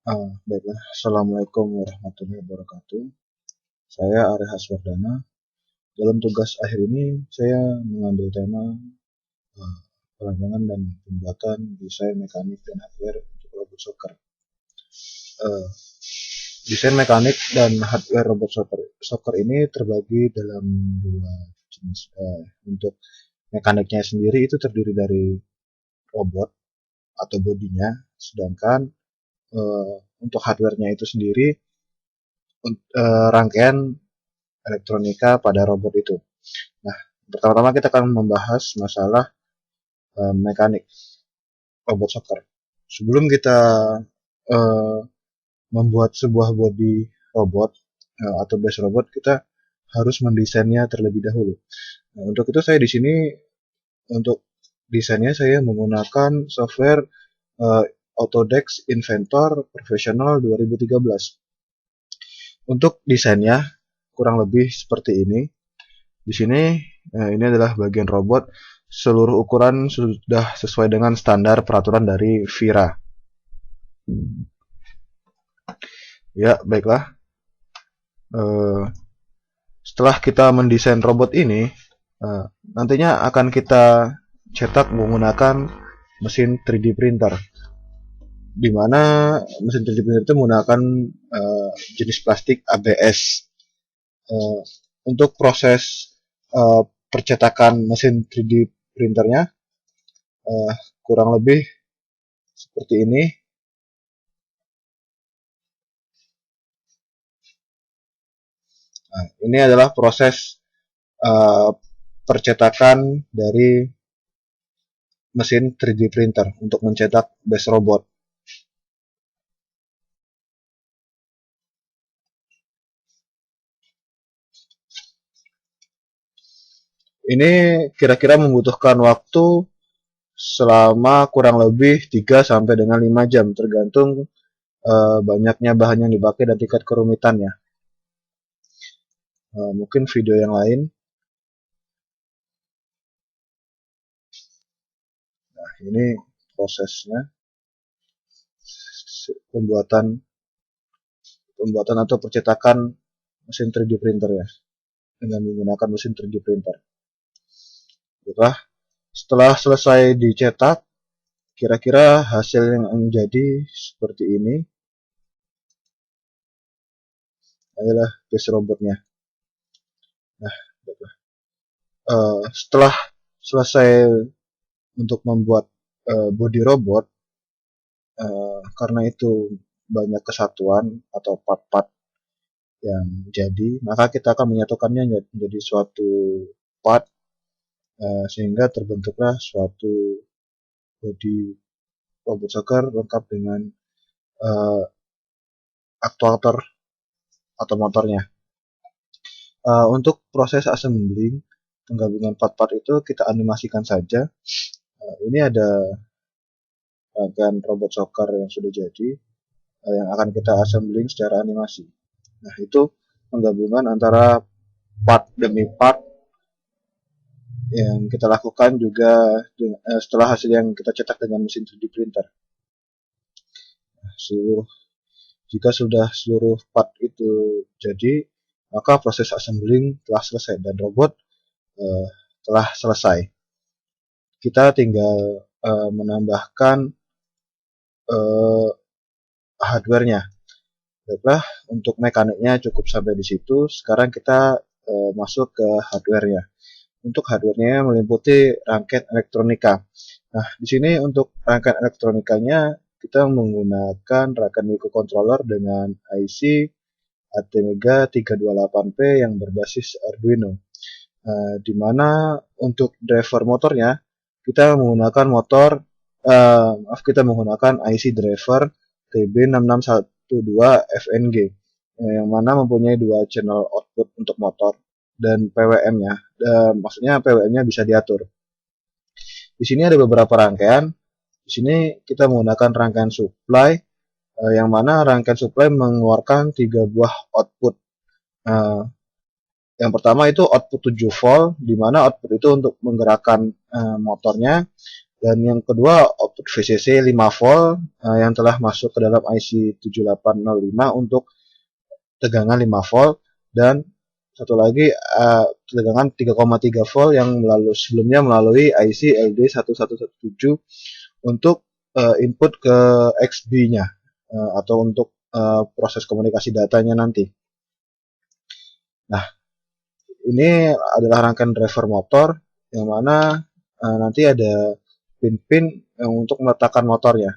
Baiklah, Assalamualaikum warahmatullahi wabarakatuh. Saya Ari Haswardana. Dalam tugas akhir ini, saya mengambil tema perancangan dan pembuatan desain mekanik dan hardware untuk robot soccer. Uh, Desain mekanik dan hardware robot soccer ini terbagi dalam dua jenis. Untuk mekaniknya sendiri itu terdiri dari robot atau bodinya, sedangkan untuk hardware-nya itu sendiri rangkaian elektronika pada robot itu. Nah, pertama-tama kita akan membahas masalah mekanik robot soccer. Sebelum kita membuat sebuah body robot atau base robot, kita harus mendesainnya terlebih dahulu. Nah, untuk itu saya di sini untuk desainnya saya menggunakan software Autodesk Inventor Professional 2013. Untuk desainnya kurang lebih seperti ini. Di sini ini adalah bagian robot. Seluruh ukuran sudah sesuai dengan standar peraturan dari VIRA. Ya, baiklah. Setelah kita mendesain robot ini, nantinya akan kita cetak menggunakan mesin 3D printer. Di mana mesin 3D printer itu menggunakan jenis plastik ABS. Untuk proses percetakan mesin 3D printernya kurang lebih seperti ini. Nah, ini adalah proses percetakan dari mesin 3D printer untuk mencetak base robot. Ini kira-kira membutuhkan waktu selama kurang lebih 3 sampai dengan 5 jam tergantung banyaknya bahan yang dipakai dan tingkat kerumitannya. Mungkin video yang lain. Nah, ini prosesnya pembuatan atau percetakan mesin 3D printer ya, dengan menggunakan mesin 3D printer. Setelah selesai dicetak, kira-kira hasil yang menjadi seperti ini adalah base robotnya. Nah, setelah selesai untuk membuat body robot, karena itu banyak kesatuan atau part-part yang jadi, maka kita akan menyatukannya menjadi suatu part sehingga terbentuklah suatu body robot soccer lengkap dengan aktuator atau motornya. Untuk proses assembling penggabungan part-part itu kita animasikan saja. Ini ada rangkaian robot soccer yang sudah jadi yang akan kita assembling secara animasi. Nah, itu penggabungan antara part demi part yang kita lakukan juga setelah hasil yang kita cetak dengan mesin 3D printer. Jika sudah seluruh part itu jadi, maka proses assembling telah selesai dan robot telah selesai. Kita tinggal menambahkan hardware-nya. Baiklah, untuk mekaniknya cukup sampai di situ. Sekarang kita masuk ke hardware-nya. Untuk hardware-nya meliputi rangkaian elektronika. Nah, di sini untuk rangkaian elektronikanya kita menggunakan rangkaian microcontroller dengan IC ATmega 328P yang berbasis Arduino. Di mana untuk driver motornya kita menggunakan IC driver TB6612 FNG yang mana mempunyai 2 channel output untuk motor dan PWM-nya. Maksudnya PWM-nya bisa diatur. Di sini ada beberapa rangkaian. Di sini kita menggunakan rangkaian supply yang mana rangkaian supply mengeluarkan 3 buah output. Yang pertama itu output 7 volt, di mana output itu untuk menggerakkan motornya, Dan yang kedua output VCC 5 volt yang telah masuk ke dalam IC 7805 untuk tegangan 5 volt, dan satu lagi tegangan 3,3 volt yang sebelumnya melalui IC LD1117 untuk input ke XB-nya atau untuk proses komunikasi datanya nanti. Nah, ini adalah rangkaian driver motor yang mana nanti ada pin-pin untuk meletakkan motornya.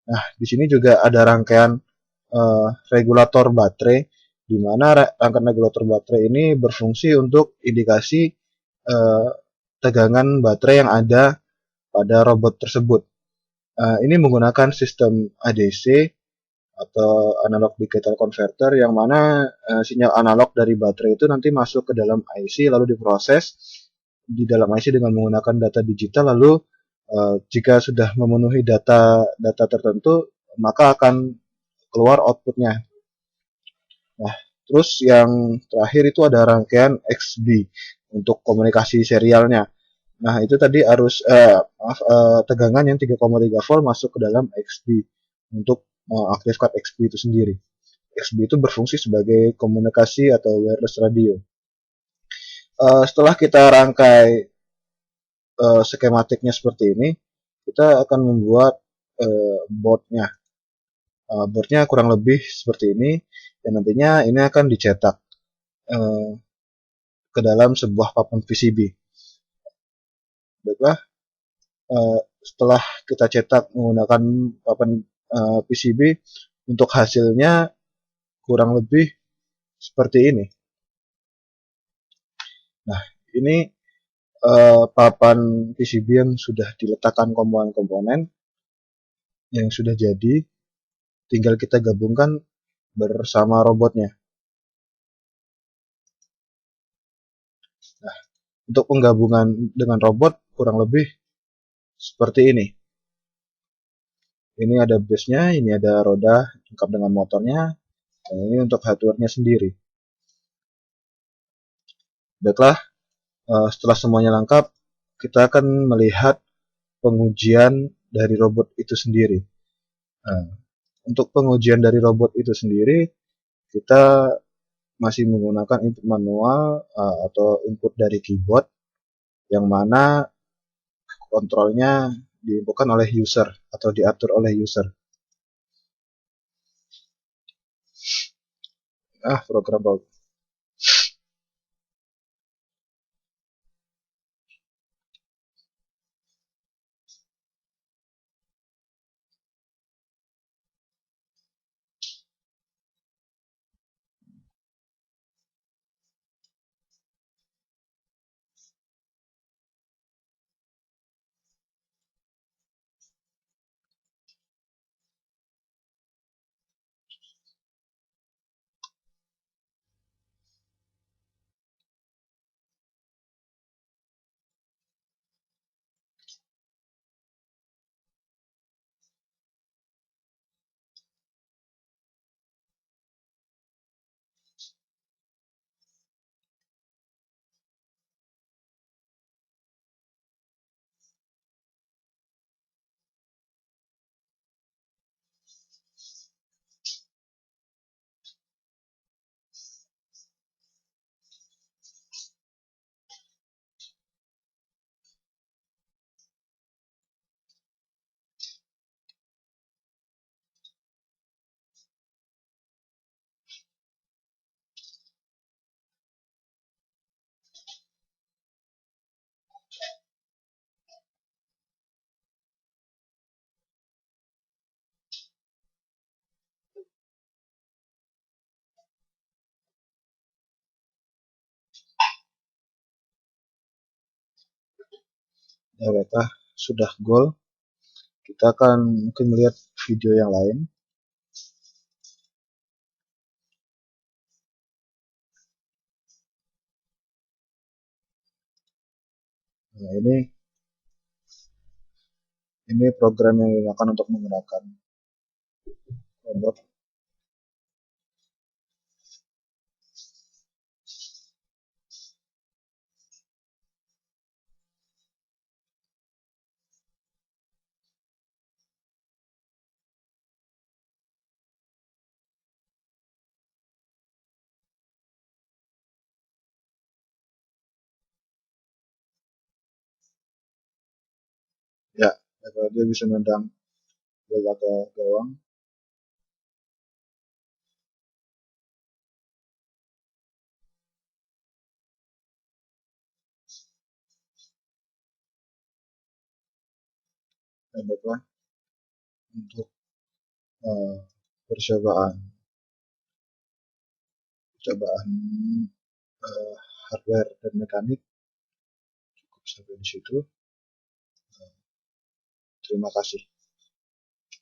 Nah, di sini juga ada rangkaian regulator baterai, di mana rangkaian regulator baterai ini berfungsi untuk indikasi tegangan baterai yang ada pada robot tersebut. Ini menggunakan sistem ADC atau analog digital converter, yang mana sinyal analog dari baterai itu nanti masuk ke dalam IC lalu diproses di dalam IC dengan menggunakan data digital, lalu jika sudah memenuhi data tertentu maka akan keluar outputnya. Nah, terus yang terakhir itu ada rangkaian XB untuk komunikasi serialnya. Nah, itu tadi arus tegangan yang 3,3 volt masuk ke dalam XB untuk mengaktifkan XB itu sendiri. XB itu berfungsi sebagai komunikasi atau wireless radio. Setelah kita rangkai skematiknya seperti ini, kita akan membuat boardnya. Boardnya kurang lebih seperti ini, dan nantinya ini akan dicetak ke dalam sebuah papan PCB. Baiklah, setelah kita cetak menggunakan papan PCB, untuk hasilnya kurang lebih seperti ini. Nah, ini papan PCB yang sudah diletakkan komponen-komponen yang sudah jadi, tinggal kita gabungkan bersama robotnya. Nah, untuk penggabungan dengan robot kurang lebih seperti ini. Ini ada base-nya, ini ada roda lengkap dengan motornya, dan ini untuk hardware-nya sendiri. Baiklah, setelah semuanya lengkap, kita akan melihat pengujian dari robot itu sendiri. Nah, untuk pengujian dari robot itu sendiri, kita masih menggunakan input manual atau input dari keyboard, yang mana kontrolnya diinputkan oleh user atau diatur oleh user. Program bagus. Ya, baiklah, sudah goal. Kita akan mungkin melihat video yang lain. Nah, ini program yang digunakan untuk menggunakan robot. dia bisa nendang bola ke gawang. Hebatlah untuk uh, percobaan percobaan hardware dan mekanik cukup sampai di situ. Terima kasih.